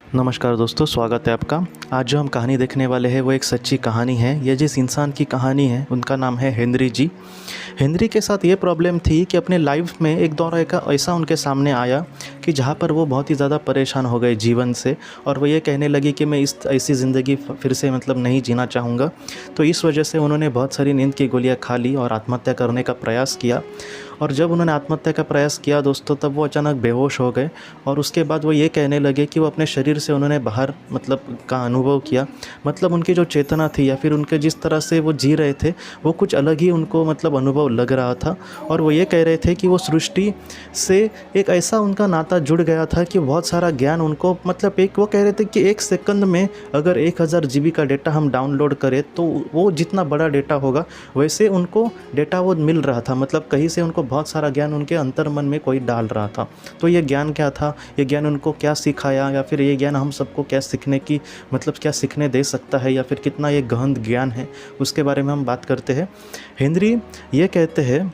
नमस्कार दोस्तों, स्वागत है आपका। आज जो हम कहानी देखने वाले हैं वो एक सच्ची कहानी है। ये जिस इंसान की कहानी है उनका नाम है हेनरी जी। हेनरी के साथ ये प्रॉब्लम थी कि अपने लाइफ में एक दौर ऐसा उनके सामने आया कि जहाँ पर वो बहुत ही ज़्यादा परेशान हो गए जीवन से, और वो ये कहने लगी कि मैं इस ऐसी ज़िंदगी फिर से नहीं जीना चाहूँगा। तो इस वजह से उन्होंने बहुत सारी नींद की गोलियाँ खा ली और आत्महत्या करने का प्रयास किया। और जब उन्होंने आत्महत्या का प्रयास किया दोस्तों, तब वो अचानक बेहोश हो गए। और उसके बाद वो ये कहने लगे कि वो अपने शरीर से उन्होंने बाहर का अनुभव किया। उनकी जो चेतना थी या फिर उनके जिस तरह से वो जी रहे थे, वो कुछ अलग ही उनको अनुभव लग रहा था। और वो ये कह रहे थे कि वो सृष्टि से एक ऐसा उनका नाता जुड़ गया था कि बहुत सारा ज्ञान उनको वो कह रहे थे कि एक सेकंड में अगर 1000 GB का डेटा हम डाउनलोड करें तो वो जितना बड़ा डेटा होगा वैसे उनको डेटा वो मिल रहा था। कहीं से उनको बहुत सारा ज्ञान उनके अंतर मन में कोई डाल रहा था। तो ये ज्ञान क्या था, ये ज्ञान उनको क्या सिखाया, या फिर ये ज्ञान हम सबको क्या सीखने की क्या सीखने दे सकता है, या फिर कितना ये गहन ज्ञान है, उसके बारे में हम बात करते हैं। हेनरी ये कहते हैं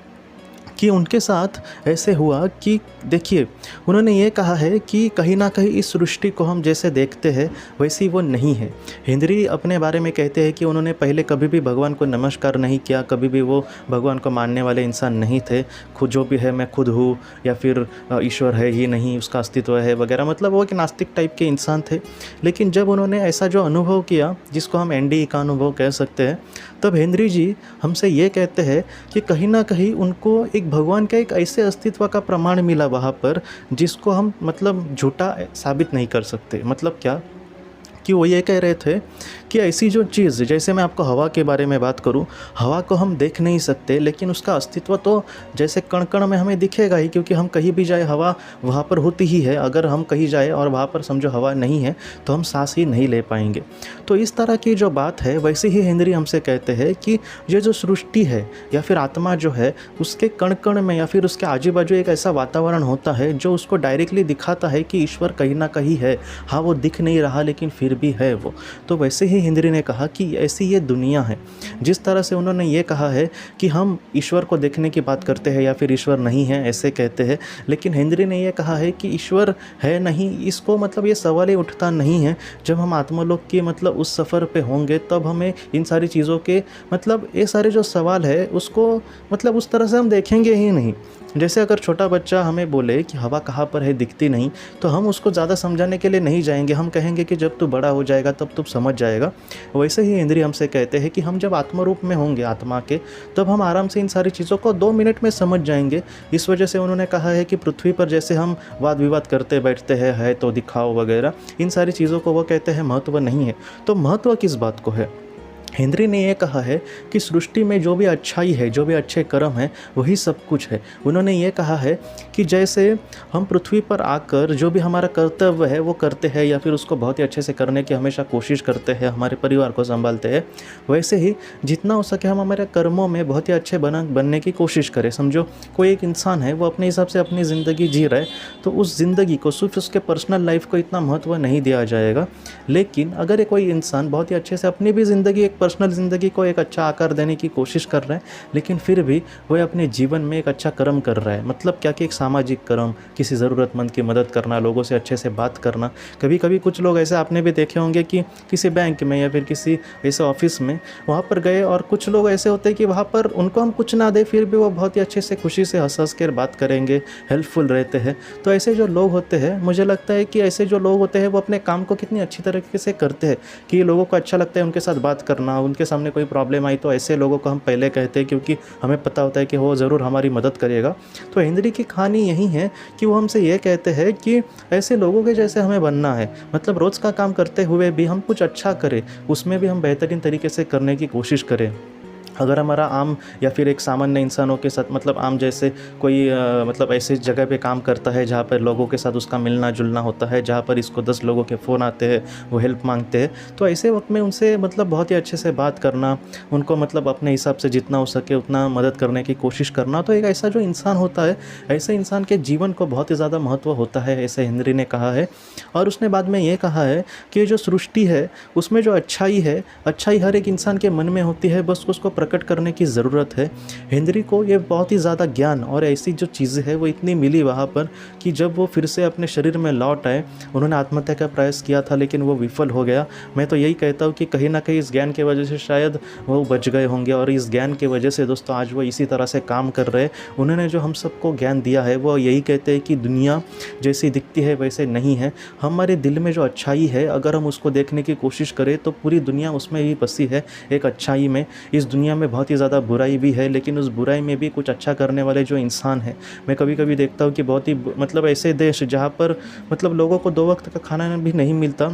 कि उनके साथ ऐसे हुआ कि देखिए, उन्होंने ये कहा है कि कहीं ना कहीं इस सृष्टि को हम जैसे देखते हैं वैसी वो नहीं है। हेनरी अपने बारे में कहते हैं कि उन्होंने पहले कभी भी भगवान को नमस्कार नहीं किया, कभी भी वो भगवान को मानने वाले इंसान नहीं थे। खुद जो भी है मैं खुद हूँ, या फिर ईश्वर है ही नहीं, उसका अस्तित्व है वगैरह, वो एक नास्तिक टाइप के इंसान थे। लेकिन जब उन्होंने ऐसा जो अनुभव किया, जिसको हम एनडीई का अनुभव कह सकते हैं, तब हेनरी जी हमसे ये कहते हैं कि कहीं ना कहीं उनको एक भगवान का एक ऐसे अस्तित्व का प्रमाण मिला वहाँ पर, जिसको हम झूठा साबित नहीं कर सकते। क्या कि वो ये कह रहे थे कि ऐसी जो चीज़, जैसे मैं आपको हवा के बारे में बात करूं, हवा को हम देख नहीं सकते, लेकिन उसका अस्तित्व तो जैसे कण कण में हमें दिखेगा ही, क्योंकि हम कहीं भी जाए हवा वहाँ पर होती ही है। अगर हम कहीं जाए और वहाँ पर समझो हवा नहीं है तो हम सांस ही नहीं ले पाएंगे। तो इस तरह की जो बात है, वैसे ही हेनरी हमसे कहते हैं कि ये जो सृष्टि है या फिर आत्मा जो है, उसके कण कण में या फिर उसके आजू बाजू एक ऐसा वातावरण होता है जो उसको डायरेक्टली दिखाता है कि ईश्वर कहीं ना कहीं है। हाँ, वो दिख नहीं रहा लेकिन फिर भी है वो। तो वैसे ही हेनरी ने कहा कि ऐसी ये दुनिया है। जिस तरह से उन्होंने ये कहा है कि हम ईश्वर को देखने की बात करते हैं या फिर ईश्वर नहीं है ऐसे कहते हैं, लेकिन हेनरी ने ये कहा है कि ईश्वर है नहीं, इसको ये सवाल ही उठता नहीं है। जब हम आत्मलोक की उस सफ़र पे होंगे, तब हमें इन सारी चीज़ों के ये सारे जो सवाल है उसको उस तरह से हम देखेंगे ही नहीं। जैसे अगर छोटा बच्चा हमें बोले कि हवा कहाँ पर है, दिखती नहीं, तो हम उसको ज़्यादा समझाने के लिए नहीं जाएंगे। हम कहेंगे कि जब तू बड़ा हो जाएगा तब तू समझ जाएगा। वैसे ही हेनरी हमसे कहते हैं कि हम जब आत्मरूप में होंगे आत्मा के, तब हम आराम से इन सारी चीज़ों को 2 मिनट में समझ जाएंगे। इस वजह से उन्होंने कहा है कि पृथ्वी पर जैसे हम वाद विवाद करते बैठते हैं, है तो दिखाओ वगैरह, इन सारी चीज़ों को वो कहते हैं महत्व नहीं है। तो महत्व किस बात को है? हेनरी ने यह कहा है कि सृष्टि में जो भी अच्छाई है, जो भी अच्छे कर्म हैं, वही सब कुछ है। उन्होंने ये कहा है कि जैसे हम पृथ्वी पर आकर जो भी हमारा कर्तव्य है वो करते हैं, या फिर उसको बहुत ही अच्छे से करने की हमेशा कोशिश करते हैं, हमारे परिवार को संभालते हैं, वैसे ही जितना हो सके हम हमारे कर्मों में बहुत ही अच्छे बनने की कोशिश करें। समझो कोई एक इंसान है, वो अपने हिसाब से अपनी ज़िंदगी जी रहा है, तो उस ज़िंदगी को, सिर्फ उसके पर्सनल लाइफ को इतना महत्व नहीं दिया जाएगा। लेकिन अगर ये कोई इंसान बहुत ही अच्छे से अपनी भी ज़िंदगी, एक पर्सनल ज़िंदगी को एक अच्छा आकार देने की कोशिश कर रहा है, लेकिन फिर भी वह अपने जीवन में एक अच्छा कर्म कर रहा है, क्या कि एक सामाजिक कर्म, किसी ज़रूरतमंद की मदद करना, लोगों से अच्छे से बात करना। कभी कभी कुछ लोग ऐसे आपने भी देखे होंगे कि किसी बैंक में या फिर किसी ऐसे ऑफिस में वहाँ पर गए, और कुछ लोग ऐसे होते हैं कि वहाँ पर उनको हम कुछ ना दे, फिर भी वो बहुत ही अच्छे से खुशी से हंस कर बात करेंगे, हेल्पफुल रहते हैं। तो ऐसे जो लोग होते हैं, मुझे लगता है कि ऐसे जो लोग होते हैं वो अपने काम को कितनी अच्छी तरीके से करते हैं कि ये लोगों को अच्छा लगता है उनके साथ बात करना। उनके सामने कोई प्रॉब्लम आई तो ऐसे लोगों को हम पहले कहते हैं, क्योंकि हमें पता होता है कि वो ज़रूर हमारी मदद करेगा। तो हेनरी की कहानी यही है कि वो हमसे ये कहते हैं कि ऐसे लोगों के जैसे हमें बनना है। रोज़ का काम करते हुए भी हम कुछ अच्छा करें, उसमें भी हम बेहतरीन तरीके से करने की कोशिश करें। अगर हमारा आम या फिर एक सामान्य इंसानों के साथ आम जैसे कोई ऐसी जगह पे काम करता है जहाँ पर लोगों के साथ उसका मिलना जुलना होता है, जहाँ पर इसको 10 लोगों के फ़ोन आते हैं, वो हेल्प मांगते हैं, तो ऐसे वक्त में उनसे बहुत ही अच्छे से बात करना, उनको अपने हिसाब से जितना हो सके उतना मदद करने की कोशिश करना। तो एक ऐसा जो इंसान होता है, ऐसे इंसान के जीवन को बहुत ही ज़्यादा महत्व होता है, ऐसे हेनरी ने कहा है। और उसने बाद में ये कहा है कि जो सृष्टि है उसमें जो अच्छाई है, अच्छाई हर एक इंसान के मन में होती है, बस उसको प्रकट करने की ज़रूरत है। हेनरी को ये बहुत ही ज़्यादा ज्ञान और ऐसी जो चीज़ें हैं वो इतनी मिली वहाँ पर कि जब वो फिर से अपने शरीर में लौट आए, उन्होंने आत्महत्या का प्रयास किया था लेकिन वो विफल हो गया। मैं तो यही कहता हूँ कि कहीं ना कहीं इस ज्ञान की वजह से शायद वो बच गए होंगे और इस ज्ञान की वजह से दोस्तों आज वो इसी तरह से काम कर रहे हैं। उन्होंने जो हम सबको ज्ञान दिया है वो यही कहते हैं कि दुनिया जैसी दिखती है वैसे नहीं है। हमारे दिल में जो अच्छाई है अगर हम उसको देखने की कोशिश करें तो पूरी दुनिया उसमें ही बसी है, एक अच्छाई में। इस दुनिया में बहुत ही ज़्यादा बुराई भी है लेकिन उस बुराई में भी कुछ अच्छा करने वाले जो इंसान हैं, मैं कभी कभी देखता हूँ कि बहुत ही मतलब ऐसे देश जहाँ पर मतलब लोगों को 2 वक्त का खाना भी नहीं मिलता,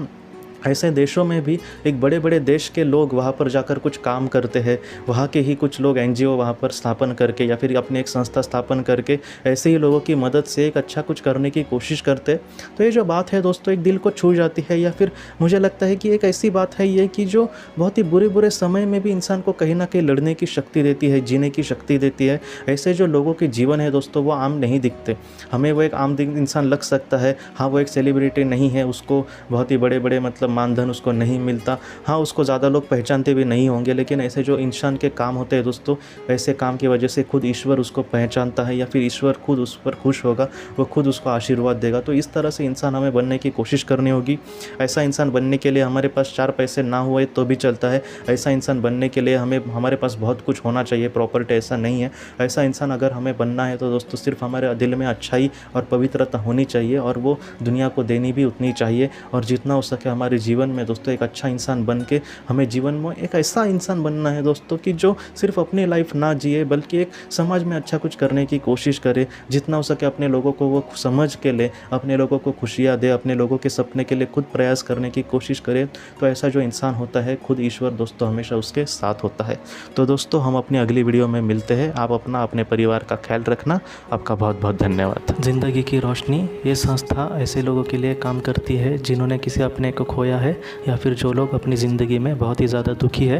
ऐसे देशों में भी एक बड़े बड़े देश के लोग वहाँ पर जाकर कुछ काम करते हैं। वहाँ के ही कुछ लोग एनजीओ वहाँ पर स्थापन करके या फिर अपनी एक संस्था स्थापन करके ऐसे ही लोगों की मदद से एक अच्छा कुछ करने की कोशिश करते हैं। तो ये जो बात है दोस्तों एक दिल को छू जाती है, या फिर मुझे लगता है कि एक ऐसी बात है ये कि जो बहुत ही बुरे बुरे समय में भी इंसान को कहीं ना कहीं लड़ने की शक्ति देती है, जीने की शक्ति देती है। ऐसे जो लोगों के जीवन है दोस्तों वो आम नहीं दिखते। हमें वो एक आम इंसान लग सकता है, हाँ वो एक सेलिब्रिटी नहीं है, उसको बहुत ही बड़े बड़े मतलब मानधन उसको नहीं मिलता, हाँ उसको ज़्यादा लोग पहचानते भी नहीं होंगे, लेकिन ऐसे जो इंसान के काम होते हैं दोस्तों, ऐसे काम की वजह से खुद ईश्वर उसको पहचानता है या फिर ईश्वर खुद उस पर खुश होगा, वो खुद उसको आशीर्वाद देगा। तो इस तरह से इंसान हमें बनने की कोशिश करनी होगी। ऐसा इंसान बनने के लिए हमारे पास 4 पैसे ना हुए तो भी चलता है। ऐसा इंसान बनने के लिए हमारे पास बहुत कुछ होना चाहिए, प्रॉपर्टी ऐसा नहीं है। ऐसा इंसान अगर हमें बनना है तो दोस्तों सिर्फ हमारे दिल में अच्छाई और पवित्रता होनी चाहिए और वो दुनिया को देनी भी उतनी चाहिए। और जितना हो सके हमारे जीवन में दोस्तों एक अच्छा इंसान बन के हमें जीवन में एक ऐसा इंसान बनना है दोस्तों कि जो सिर्फ अपनी लाइफ ना जिए बल्कि एक समाज में अच्छा कुछ करने की कोशिश करे। जितना हो सके अपने लोगों को वो समझ के ले, अपने लोगों को खुशियाँ दे, अपने लोगों के सपने के लिए खुद प्रयास करने की कोशिश करे। तो ऐसा जो इंसान होता है खुद ईश्वर दोस्तों हमेशा उसके साथ होता है। तो दोस्तों हम अपनी अगली वीडियो में मिलते हैं। आप अपना अपने परिवार का ख्याल रखना। आपका बहुत बहुत धन्यवाद। ज़िंदगी की रोशनी ये संस्था ऐसे लोगों के लिए काम करती है जिन्होंने किसी अपने को खोया है या फिर जो लोग अपनी ज़िंदगी में बहुत ही ज़्यादा दुखी है।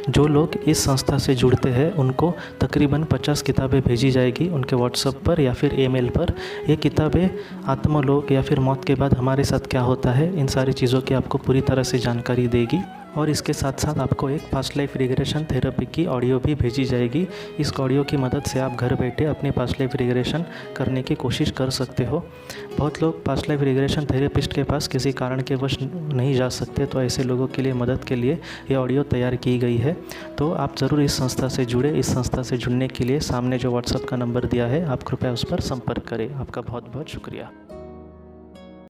जो लोग इस संस्था से जुड़ते हैं उनको तकरीबन 50 किताबें भेजी जाएगी उनके व्हाट्सएप पर या फिर ईमेल पर। ये किताबें आत्मलोक या फिर मौत के बाद हमारे साथ क्या होता है इन सारी चीज़ों की आपको पूरी तरह से जानकारी देगी। और इसके साथ साथ आपको एक पास्ट लाइफ रिग्रेशन थेरेपी की ऑडियो भी भेजी जाएगी। इस ऑडियो की मदद से आप घर बैठे अपनी पास्ट लाइफ रिग्रेशन करने की कोशिश कर सकते हो। बहुत लोग पास्ट लाइफ रिग्रेशन थेरेपिस्ट के पास किसी कारण के वश नहीं जा सकते, तो ऐसे लोगों के लिए मदद के लिए ये ऑडियो तैयार की गई है। तो आप ज़रूर इस संस्था से जुड़े। इस संस्था से जुड़ने के लिए सामने जो व्हाट्सएप का नंबर दिया है आप कृपया उस पर संपर्क करें। आपका बहुत बहुत शुक्रिया।